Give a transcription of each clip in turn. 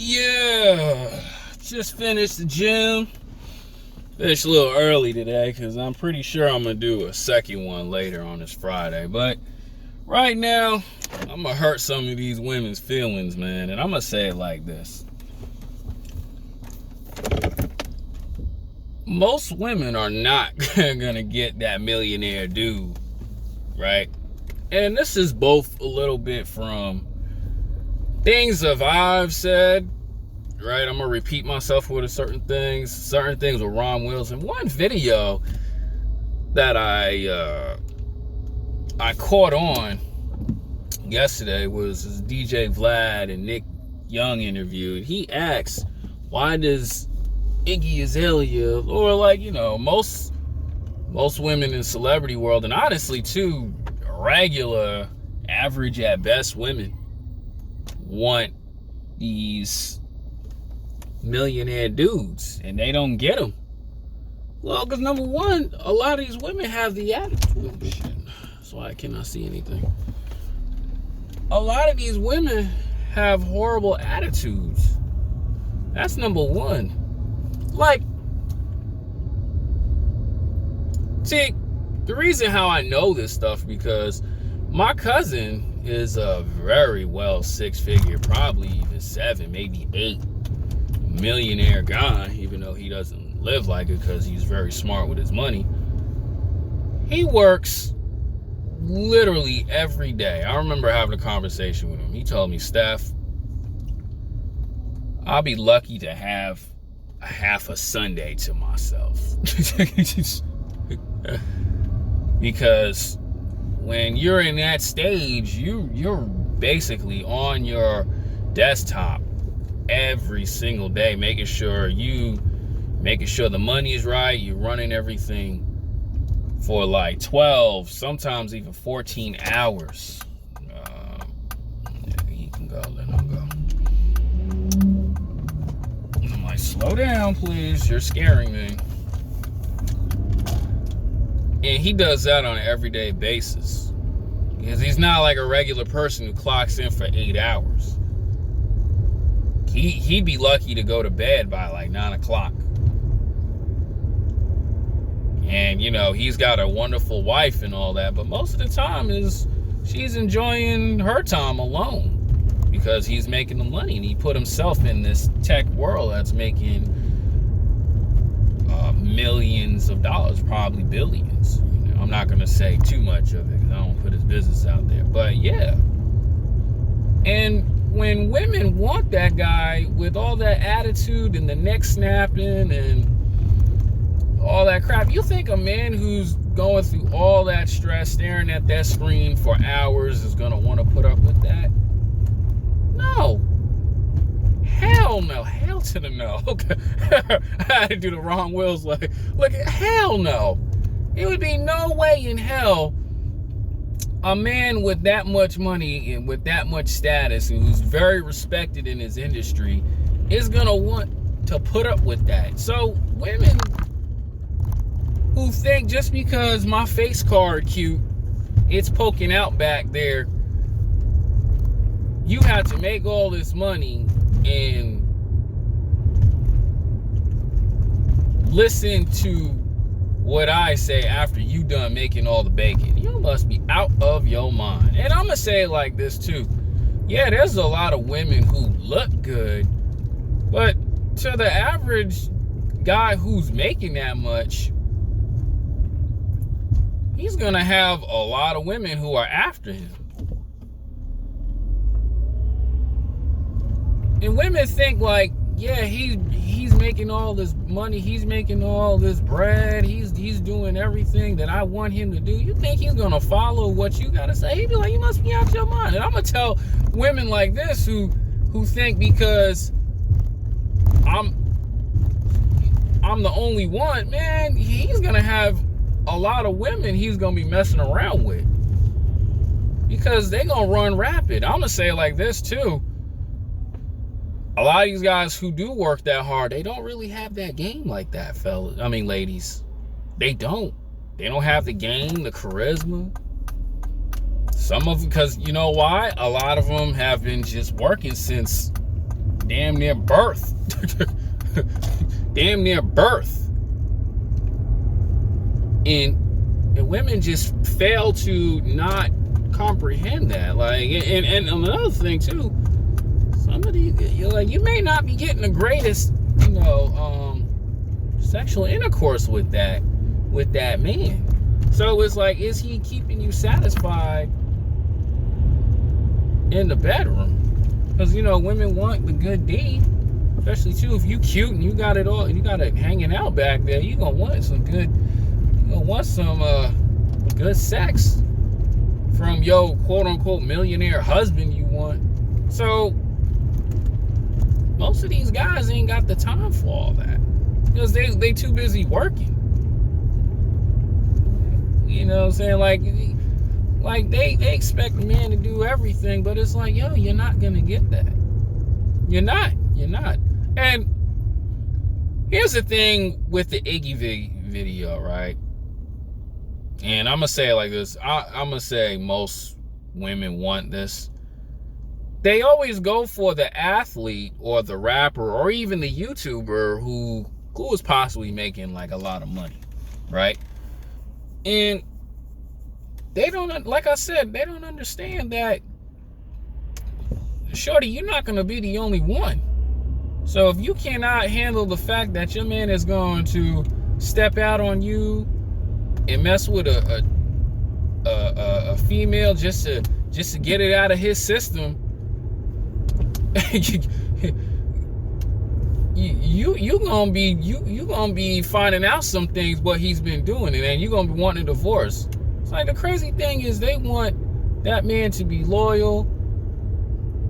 Yeah, just finished the gym. Finished a little early today because I'm pretty sure I'm going to do a second one later on this Friday. But right now, I'm going to hurt some of these women's feelings, man. And I'm going to say it like this. Most women are not going to get that millionaire dude, right? And this is both a little bit from things that I've said, right? I'm gonna repeat myself with certain things with Ron Wills. And one video that I caught on yesterday was this DJ Vlad and Nick Young interview. He asks, why does Iggy Azalea, or most women in celebrity world, and honestly too, regular, average at best women, want these millionaire dudes and they don't get them? Well, because number one, a lot of these women have the attitude. Oh, shit. That's why I cannot see anything. A lot of these women have horrible attitudes. That's number one. See, the reason how I know this stuff, because my cousin is a very well six-figure, probably even 7, maybe 8 millionaire guy, even though he doesn't live like it because he's very smart with his money. He works literally every day. I remember having a conversation with him. He told me, Steph, I'll be lucky to have a half a Sunday to myself. Because when you're in that stage, you're basically on your desktop every single day, making sure the money is right. You're running everything for like 12, sometimes even 14 hours. He can go, let him go. I'm like, slow down, please. You're scaring me. And he does that on an everyday basis, because he's not like a regular person who clocks in for 8 hours. He'd be lucky to go to bed by like 9 o'clock. And, he's got a wonderful wife and all that, but most of the time she's enjoying her time alone because he's making the money, and he put himself in this tech world that's making millions of dollars, probably billions. I'm not going to say too much of it because I don't want to put his business out there. But yeah. And when women want that guy with all that attitude and the neck snapping and all that crap, you think a man who's going through all that stress, staring at that screen for hours, is going to want to put up with that? No. Hell no. Hell to the no. Okay. I had to do the Ron Wills look, hell no. It would be no way in hell a man with that much money and with that much status and who's very respected in his industry is going to want to put up with that. So women who think just because my face card cute, it's poking out back there, you have to make all this money and listen to what I say after you done making all the bacon. You must be out of your mind. And I'm going to say it like this too. Yeah, there's a lot of women who look good, but to the average guy who's making that much, he's going to have a lot of women who are after him. And women think like, yeah, he's making all this money, he's making all this bread, he's doing everything that I want him to do. You think he's gonna follow what you gotta say? He'd be like, you must be out your mind. And I'm gonna tell women like this who think because I'm the only one, man, he's gonna have a lot of women he's gonna be messing around with, because they gonna run rapid. I'm gonna say it like this too. A lot of these guys who do work that hard, they don't really have that game like that, ladies. They don't. They don't have the game, the charisma. Some of them, because you know why? A lot of them have been just working since damn near birth. Damn near birth. And women just fail to not comprehend that. Like, and another thing too, somebody, you may not be getting the greatest, sexual intercourse with that man. So it's like, is he keeping you satisfied in the bedroom? Because women want the good D, especially too if you cute and you got it all, and you got it hanging out back there. You gonna want some good, good sex from your quote unquote millionaire husband you want. So most of these guys ain't got the time for all that because they too busy working. You know what I'm saying? Like they expect a man to do everything, but it's like, yo, you're not gonna get that. You're not. And here's the thing with the Iggy video, right? And I'm gonna say it like this. I'm gonna say most women want this. They always go for the athlete or the rapper or even the YouTuber who is possibly making like a lot of money, right? And they don't, like I said, they don't understand that, shorty, you're not going to be the only one. So if you cannot handle the fact that your man is going to step out on you and mess with a female just to get it out of his system, you gonna be finding out some things what he's been doing, and then you're gonna be wanting a divorce. It's like the crazy thing is they want that man to be loyal,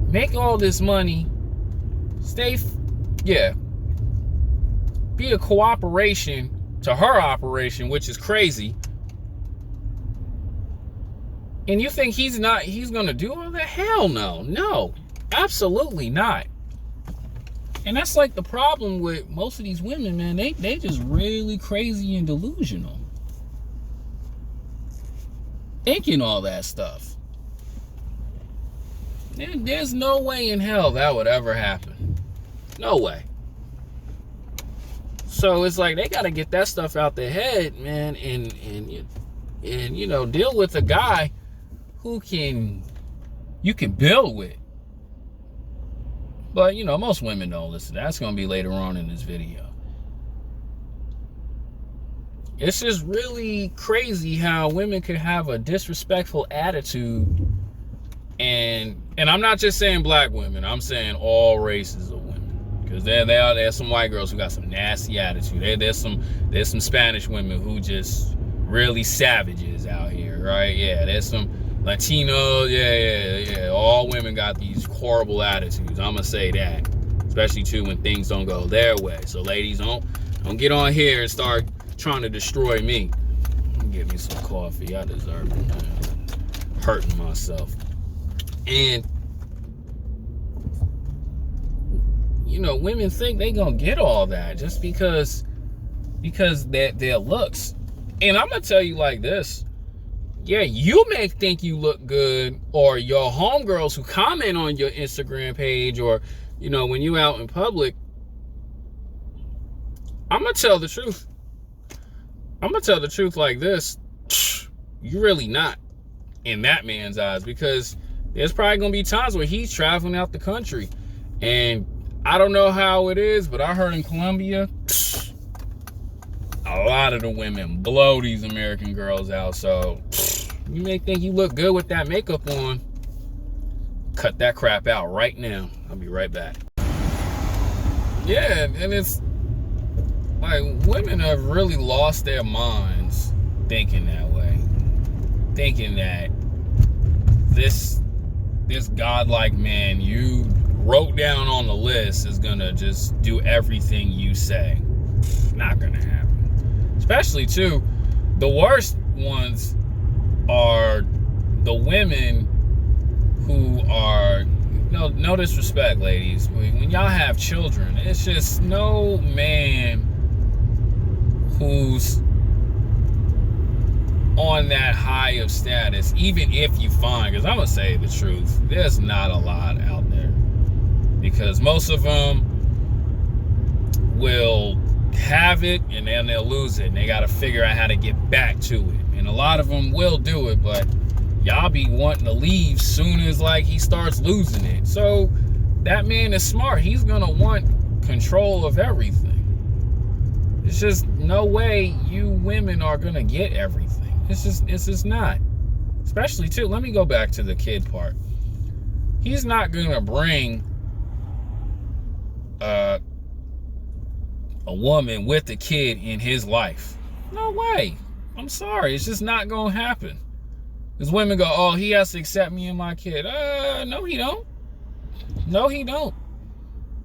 make all this money, be a cooperation to her operation, which is crazy. And you think he's gonna do all that? Hell no, absolutely not. And that's like the problem with most of these women, man. They just really crazy and delusional, thinking all that stuff. There's no way in hell that would ever happen. No way. So it's like they gotta get that stuff out their head, man, and deal with a guy who you can build with. But most women don't listen. That's gonna be later on in this video. It's just really crazy how women could have a disrespectful attitude, and I'm not just saying black women. I'm saying all races of women, because there's some white girls who got some nasty attitude. There's some Spanish women who just really savages out here, right? Yeah, there's some Latinos, yeah. All women got these horrible attitudes. I'm gonna say that, especially too when things don't go their way. So ladies, don't get on here and start trying to destroy me. Get me some coffee. I deserve it, man. Hurting myself. And women think they gonna get all that just because their looks. And I'm gonna tell you like this. Yeah, you may think you look good, or your homegirls who comment on your Instagram page, or when you out in public. I'm gonna tell the truth. I'm gonna tell the truth like this. You're really not in that man's eyes, because there's probably gonna be times where he's traveling out the country, and I don't know how it is, but I heard in Colombia, a lot of the women blow these American girls out. So you may think you look good with that makeup on. Cut that crap out right now. I'll be right back. Yeah, and it's like women have really lost their minds thinking that way. Thinking that this godlike man you wrote down on the list is gonna just do everything you say. Not gonna happen. Especially too, the worst ones are the women who are, no disrespect, ladies, when y'all have children, it's just no man who's on that high of status, even if you find, because I'm gonna say the truth, there's not a lot out there. because most of them will have it and then they'll lose it, and they got to figure out how to get back to it. And a lot of them will do it, but y'all be wanting to leave soon as like he starts losing it. So that man is smart. He's gonna want control of everything. It's just no way you women are gonna get everything. It's just not. Especially too, let me go back to the kid part. He's not gonna bring a woman with a kid in his life. No way. I'm sorry. It's just not gonna happen. Because women go, oh, he has to accept me and my kid. No, he don't. No, he don't.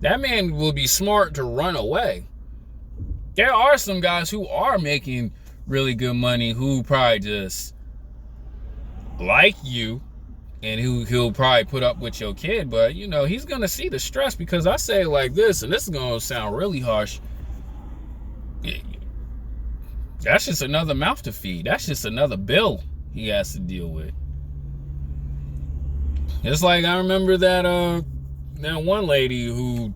That man will be smart to run away. There are some guys who are making really good money who probably just like you and he'll probably put up with your kid, but you know, he's gonna see the stress, because I say it like this, and this is gonna sound really harsh. That's just another mouth to feed. That's just another bill he has to deal with. It's like, I remember that one lady who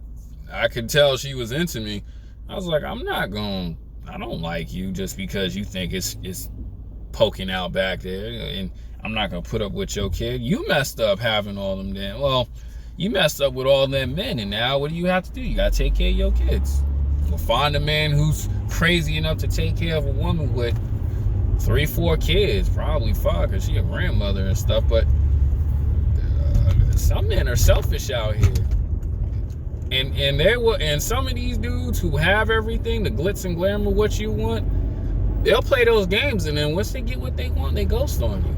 I could tell she was into me. I was like, I don't like you just because you think it's poking out back there, and I'm not gonna put up with your kid. You messed up having all them damn, well, you messed up with all them men, and now what do you have to do? You gotta take care of your kids. Well, find a man who's crazy enough to take care of a woman with 3-4 kids, probably 5, because she a grandmother and stuff. But some men are selfish out here, and some of these dudes who have everything, the glitz and glamour, what you want, they'll play those games, and then once they get what they want, they ghost on you.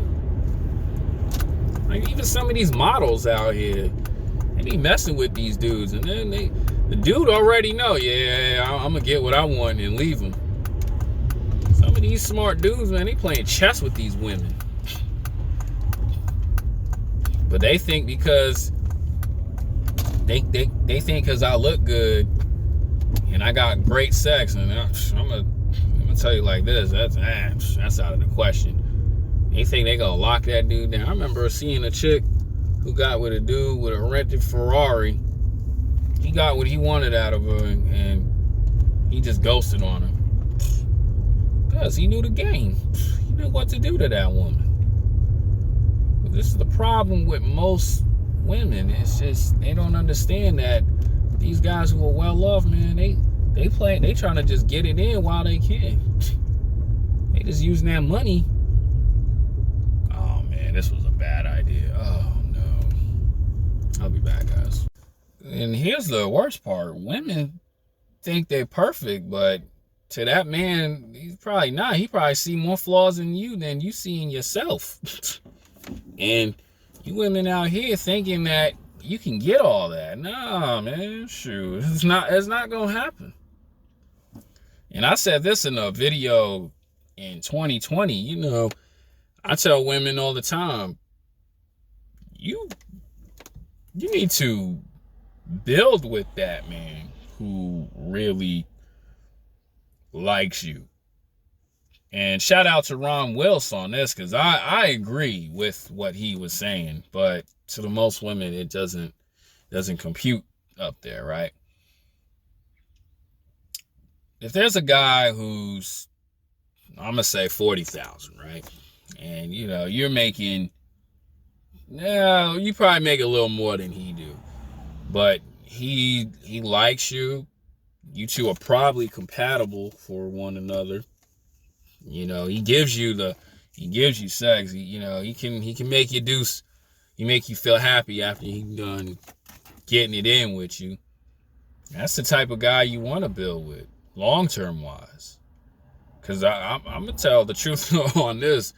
Like, even some of these models out here, they be messing with these dudes, and then the dude already know, yeah, I'm gonna get what I want and leave him. Some of these smart dudes, man, they playing chess with these women. But they think because they think because I look good and I got great sex, and I'm gonna tell you like this, that's out of the question. They think they gonna lock that dude down. I remember seeing a chick who got with a dude with a rented Ferrari. He got what he wanted out of her, and he just ghosted on her. Because he knew the game. He knew what to do to that woman. But this is the problem with most women. It's just, they don't understand that these guys who are well-loved, man, they trying to just get it in while they can. They just using that money. Oh, man, this was a bad idea. Oh, no. I'll be back, guys. And here's the worst part. Women think they're perfect, but to that man, he's probably not. He probably see more flaws in you than you see in yourself. And you women out here thinking that you can get all that. Nah, man, shoot. It's not gonna happen. And I said this in a video in 2020. You know, I tell women all the time, you need to build with that man who really likes you. And shout out to Ron Wilson on this, because I agree with what he was saying, but to the most women it doesn't compute up there, right? If there's a guy who's, I'm gonna say 40,000, right? And you know, you're making, you probably make a little more than he do. But he likes you. You two are probably compatible for one another. You know, he gives you sex. He can make you he make you feel happy after he's done getting it in with you. That's the type of guy you want to build with, long-term wise. Because I'm gonna tell the truth on this,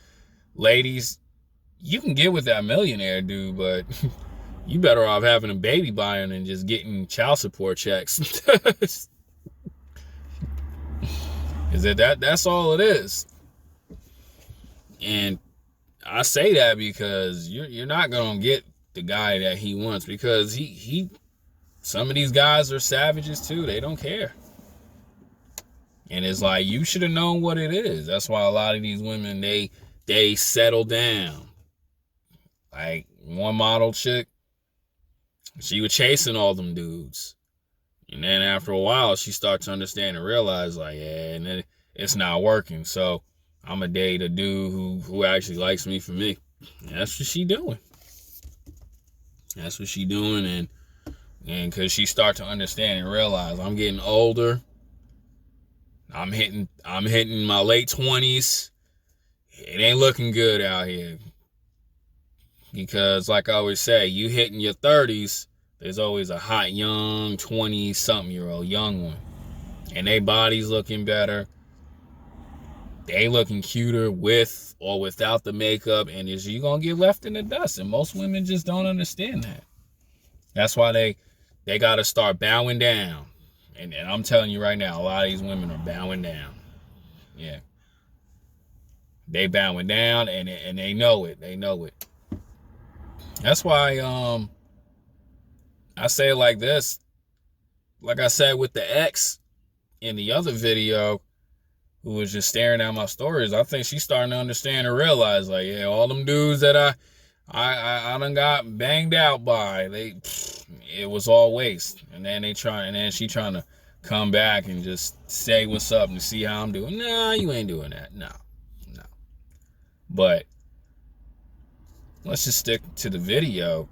ladies. You can get with that millionaire dude, but you better off having a baby by him than just getting child support checks. Is that's all it is. And I say that because you're not gonna get the guy that he wants, because he some of these guys are savages too. They don't care. And it's like, you should have known what it is. That's why a lot of these women, they settle down. Like one model chick, She was chasing all them dudes. And then after a while, she started to understand and realize, like, yeah, and then it's not working. So I'm going to date a dude who actually likes me for me. And that's what she doing. That's what she doing. And because she start to understand and realize I'm getting older. I'm hitting my late 20s. It ain't looking good out here. Because like I always say, you hitting your 30s, there's always a hot young 20-something-year-old young one. And they bodies looking better. They looking cuter with or without the makeup. And you're going to get left in the dust. And most women just don't understand that. That's why they got to start bowing down. And I'm telling you right now, a lot of these women are bowing down. Yeah. They bowing down and they know it. They know it. That's why I say it like this. Like I said with the ex in the other video who was just staring at my stories, I think she's starting to understand and realize, like, yeah, all them dudes that I done got banged out by, it was all waste. And then she trying to come back and just say what's up and see how I'm doing. Nah, you ain't doing that. No. But let's just stick to the video.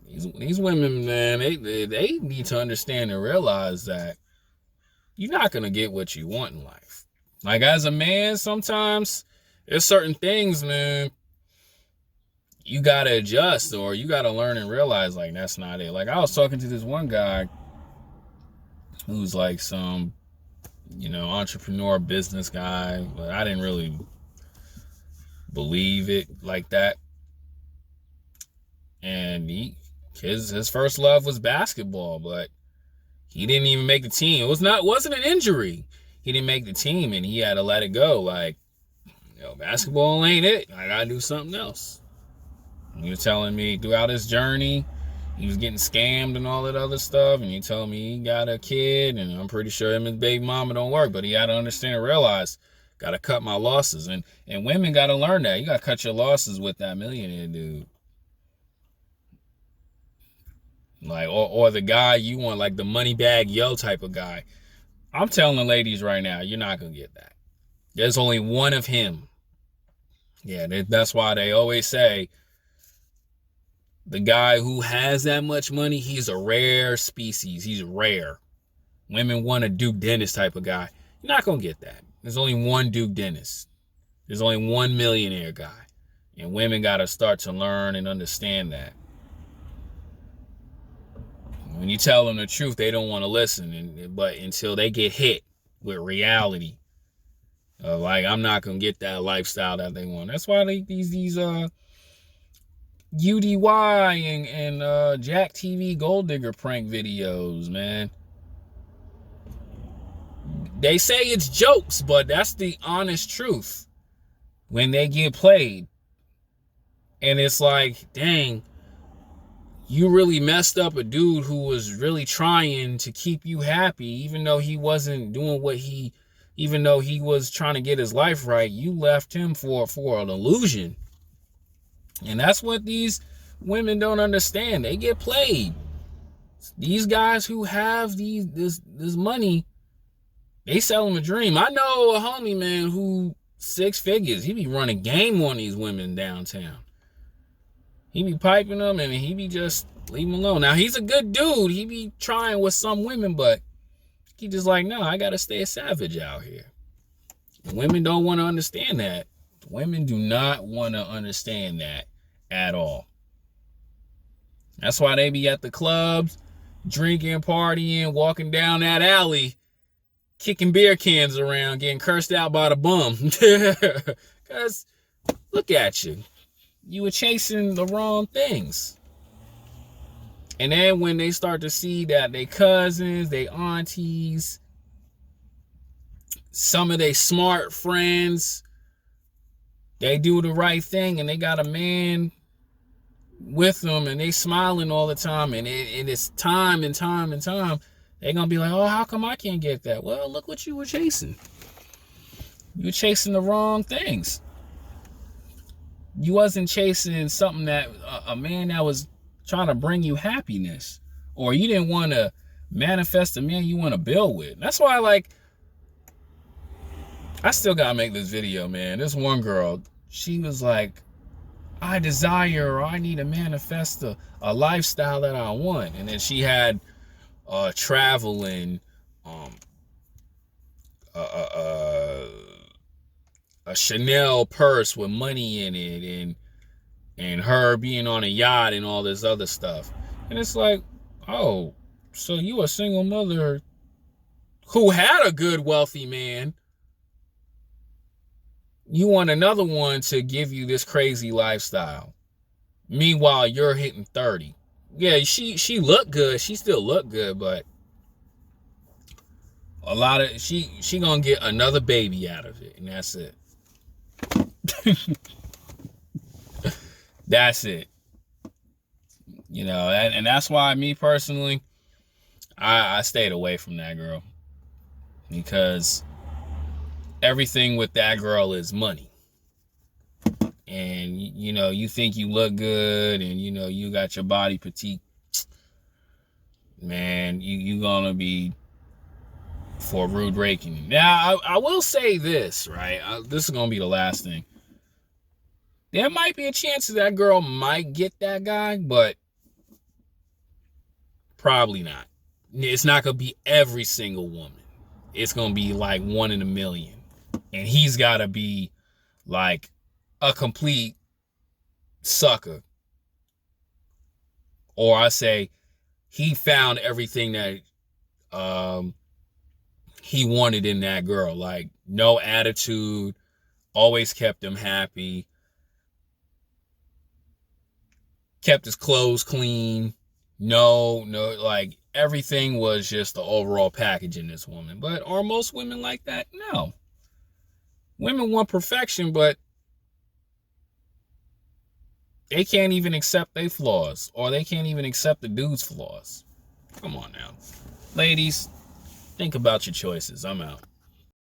These women, man, they need to understand and realize that you're not going to get what you want in life. Like, as a man, sometimes there's certain things, man, you got to adjust or you got to learn and realize, like, that's not it. Like, I was talking to this one guy who's like some, entrepreneur business guy, but I didn't really believe it like that. And his first love was basketball, but he didn't even make the team. It wasn't an injury. He didn't make the team and he had to let it go. Like, basketball ain't it. I gotta do something else. He was telling me throughout his journey, he was getting scammed and all that other stuff. And he told me he got a kid, and I'm pretty sure him and his baby mama don't work. But he had to understand and realize, got to cut my losses. And women got to learn that. You got to cut your losses with that millionaire dude. Like, or the guy you want, like the money bag yo type of guy. I'm telling the ladies right now, you're not going to get that. There's only one of him. Yeah, that's why they always say the guy who has that much money, he's a rare species. He's rare. Women want a Duke Dennis type of guy. You're not going to get that. There's only one Duke Dennis. There's only one millionaire guy. And women got to start to learn and understand that. When you tell them the truth, they don't want to listen. But until they get hit with reality, like, I'm not going to get that lifestyle that they want. That's why these UDY and Jack TV Gold Digger prank videos, man. They say it's jokes, but that's the honest truth when they get played. And it's like, dang, you really messed up a dude who was really trying to keep you happy, even though he wasn't doing even though he was trying to get his life right. You left him for an illusion. And that's what these women don't understand. They get played. These guys who have this money, they sell them a dream. I know a homie, man, who 6 figures. He be running game on these women downtown. He be piping them and he be just leave him alone. Now, he's a good dude. He be trying with some women, but he just like, no, I got to stay a savage out here. Women don't want to understand that. Women do not want to understand that at all. That's why they be at the clubs, drinking, partying, walking down that alley, kicking beer cans around, getting cursed out by the bum. Because look at you. You were chasing the wrong things. And then when they start to see that they cousins, they aunties, some of their smart friends, they do the right thing and they got a man with them and they smiling all the time, and it's time and time and time, they're going to be like, oh, how come I can't get that? Well, look what you were chasing. You were chasing the wrong things. You wasn't chasing something that a man that was trying to bring you happiness, or you didn't want to manifest a man you want to build with. That's why, like, I still gotta make this video, man. This one girl, she was like, I desire, or I need to manifest a lifestyle that I want. And then she had traveling, a Chanel purse with money in it, and her being on a yacht and all this other stuff. And it's like, oh, so you a single mother who had a good wealthy man. You want another one to give you this crazy lifestyle. Meanwhile, you're hitting 30. Yeah, she looked good. She still looked good, but a lot of she gonna get another baby out of it, and that's it. That's it. You know, and that's why me personally, I stayed away from that girl, because everything with that girl is money. And, you know, you think you look good, and, you know, you got your body petite. Man, you gonna be for a rude awakening. Now, I will say this, right? This is gonna be the last thing. There might be a chance that girl might get that guy, but probably not. It's not gonna be every single woman. It's gonna be like 1 in a million. And he's gotta be like a complete sucker. Or I say he found everything that he wanted in that girl. Like, no attitude, always kept him happy, kept his clothes clean. No, like, everything was just the overall package in this woman. But are most women like that? No. Women want perfection, but they can't even accept their flaws, or they can't even accept the dude's flaws. Come on now. Ladies, think about your choices. I'm out.